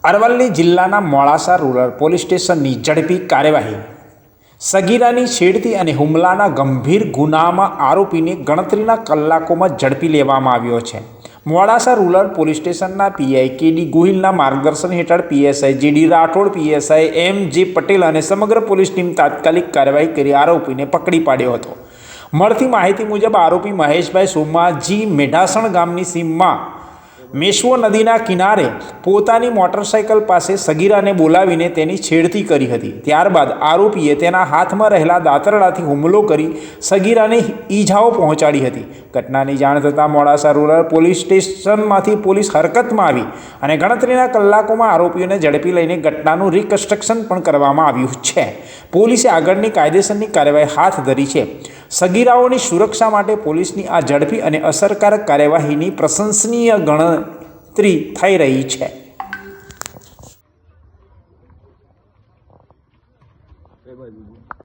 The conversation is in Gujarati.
અરવલ્લી જિલ્લાના મોડાસા રૂરલ પોલીસ સ્ટેશનની ઝડપી કાર્યવાહી। સગીરાની છેડતી અને હુમલાના ગંભીર ગુનામાં આરોપીને ગણતરીના કલાકોમાં ઝડપી લેવામાં આવ્યો છે। મોડાસા રૂરલ પોલીસ સ્ટેશનના પીઆઈ કેડી ગોહિલના માર્ગદર્શન હેઠળ PSI GD Rathod, PSI MJ. Patel અને સમગ્ર પોલીસ ટીમ તાત્કાલિક કાર્યવાહી કરી આરોપીને પકડી પાડ્યો હતો। મળતી માહિતી મુજબ આરોપી મહેશભાઈ સોમાજી મેઢાસણ ગામની સીમમાં મેશ્વો નદીના કિનારે પોતાની મોટરસાઇકલ પાસે સગીરાને બોલાવીને તેની છેડતી કરી હતી। ત્યારબાદ આરોપીએ તેના હાથમાં રહેલા દાતરડાથી હુમલો કરી સગીરાને ઈજાઓ પહોંચાડી હતી। ઘટનાની જાણ થતાં મોડાસા રૂરલ પોલીસ સ્ટેશનમાંથી પોલીસ હરકતમાં આવી અને ગણતરીના કલાકોમાં આરોપીઓને ઝડપી લઈને ઘટનાનું રિકન્સ્ટ્રક્શન પણ કરવામાં આવ્યું છે। પોલીસે આગળની કાયદેસરની કાર્યવાહી હાથ ધરી છે। સગીરાઓની સુરક્ષા માટે પોલીસની આ ઝડપી અને અસરકારક કાર્યવાહીની પ્રશંસનીય ગણતરી થઈ રહી છે।